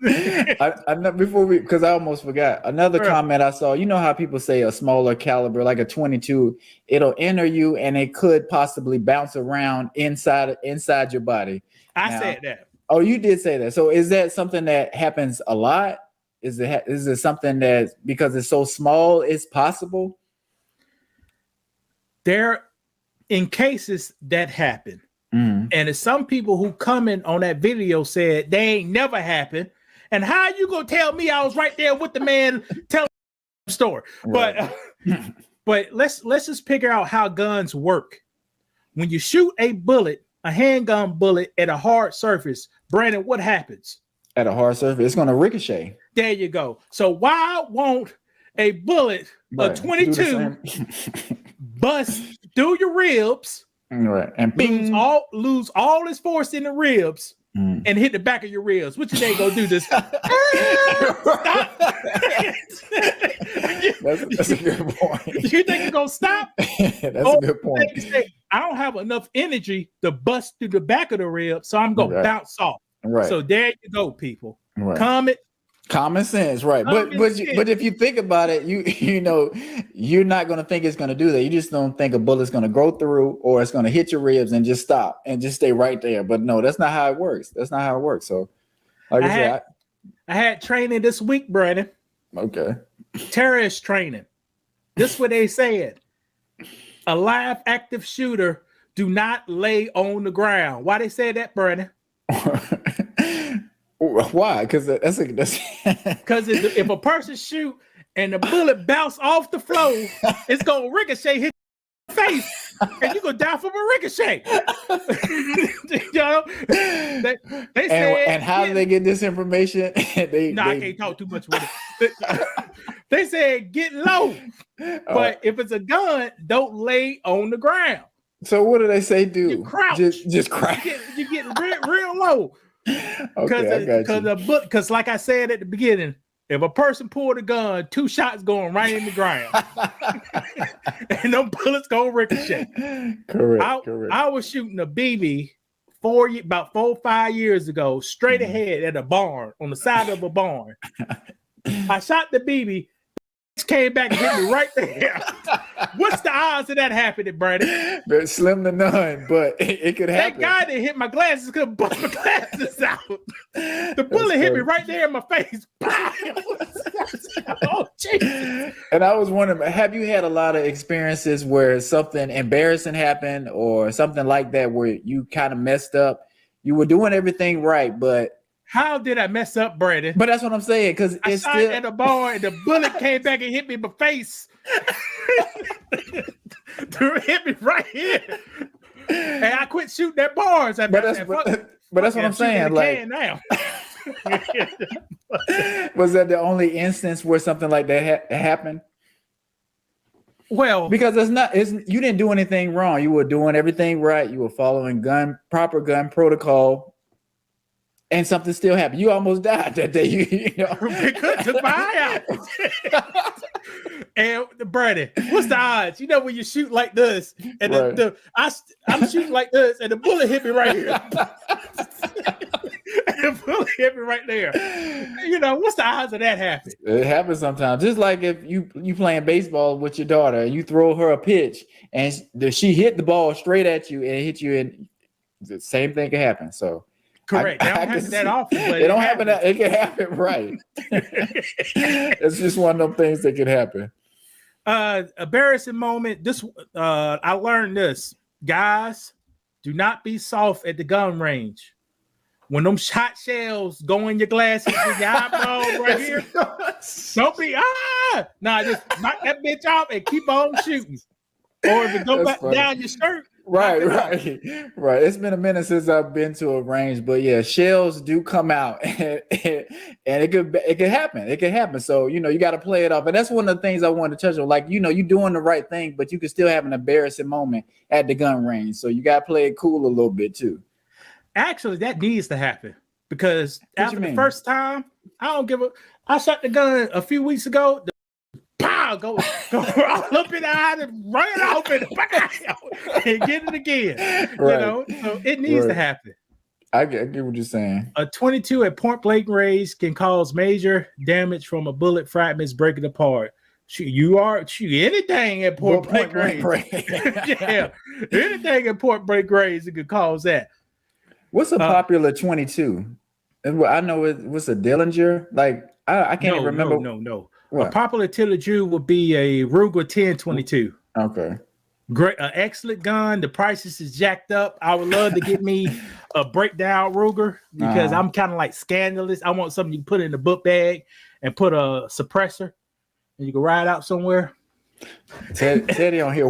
I know before because I almost forgot another comment I saw. You know how people say a smaller caliber, like a 22, it'll enter you and it could possibly bounce around inside your body. I said that. Oh, you did say that. So is that something that happens a lot? Is it something that because it's so small, it's possible? There, in cases that happen, and it's some people who comment on that video said they ain't never happened. And how you gonna tell me I was right there with the man telling the story? Right. But let's just figure out how guns work. When you shoot a bullet, a handgun bullet at a hard surface, Brandon, what happens? At a hard surface, it's gonna ricochet. There you go. So why won't a bullet, a 22, bust through your ribs, right, and lose all its force in the ribs, and hit the back of your ribs? What you think gonna do this? Stop. That's a good point. You think it's gonna stop? That's a good point. I don't have enough energy to bust through the back of the rib, so I'm gonna bounce off. Right. So there you go, people. Right. Common sense, right? But if you think about it, you know you're not gonna think it's gonna do that. You just don't think a bullet's gonna go through or it's gonna hit your ribs and just stop and just stay right there. But no, that's not how it works. That's not how it works. So, like I had training this week, Brandon. Okay. Terrorist training. This is what they said. A live active shooter do not lay on the ground. Why they say that, Brandon? Why? Because that's because if a person shoot and the bullet bounce off the floor, it's gonna ricochet hit your face, and you're gonna die from a ricochet. You know? They said, and how do they get this information? I can't talk too much with it. They said get low, but if it's a gun, don't lay on the ground. So what do they say? Do you crouch? Just crouch. You get real low. Because like I said at the beginning, if a person pulled a gun, 2 shots going right in the ground, and them bullets go ricochet. Correct. I was shooting a BB about 4 or 5 years ago, straight ahead at a barn on the side of a barn. I shot the BB. Came back and hit me right there. What's the odds of that happening, Brandon? They're slim to none, but it could happen. That guy that hit my glasses could bust my glasses out. The bullet hit me right there in my face. Oh, Jesus. And I was wondering, have you had a lot of experiences where something embarrassing happened or something like that where you kind of messed up? You were doing everything right, but how did I mess up, Brandon? But that's what I'm saying, because I shot at the bar and the bullet came back and hit me in my face. Hit me right here. And I quit shooting at bars. But that's what I'm saying. Like, now. Was that the only instance where something like that happened? Well, because you didn't do anything wrong. You were doing everything right. You were following proper gun protocol. And something still happened. You almost died that day. You know, because of my eyes. And Brandon, what's the odds? You know when you shoot like this, and I'm shooting like this, and the bullet hit me right here. And the bullet hit me right there. You know what's the odds of that happening? It happens sometimes. Just like if you playing baseball with your daughter, and you throw her a pitch, and she hit the ball straight at you, and it hit you, and the same thing can happen. So. Correct. They don't happen that often, but it don't happen. It can happen, right? It's just one of them things that can happen. Embarrassing moment. I learned this. Guys, do not be soft at the gun range. When them shot shells go in your glasses with your eyeball right here, don't be just knock that bitch off and keep on shooting. Or if it go back down your shirt. Right. It's been a minute since I've been to a range, but yeah, shells do come out, and it could happen. It can happen. So you got to play it off, and that's one of the things I wanted to touch on. Like you're doing the right thing, but you can still have an embarrassing moment at the gun range. So you got to play it cool a little bit too. Actually, that needs to happen because after the first time, I shot the gun a few weeks ago. Pow, go all up in the eye and run it off and get it again. Right. So it needs to happen. I get what you're saying. A 22 at point blank range can cause major damage from a bullet fragments breaking apart. Shoot anything at point blank range. Yeah, anything at point blank range it could cause that. What's a popular 22? I know what's a Dillinger. Like I can't even remember. No. What? A popular Dillinger would be a Ruger 1022. Okay. Great, excellent gun. The prices is jacked up. I would love to get me a breakdown Ruger because I'm kind of like scandalous. I want something you can put in the book bag and put a suppressor and you can ride out somewhere. Teddy on here.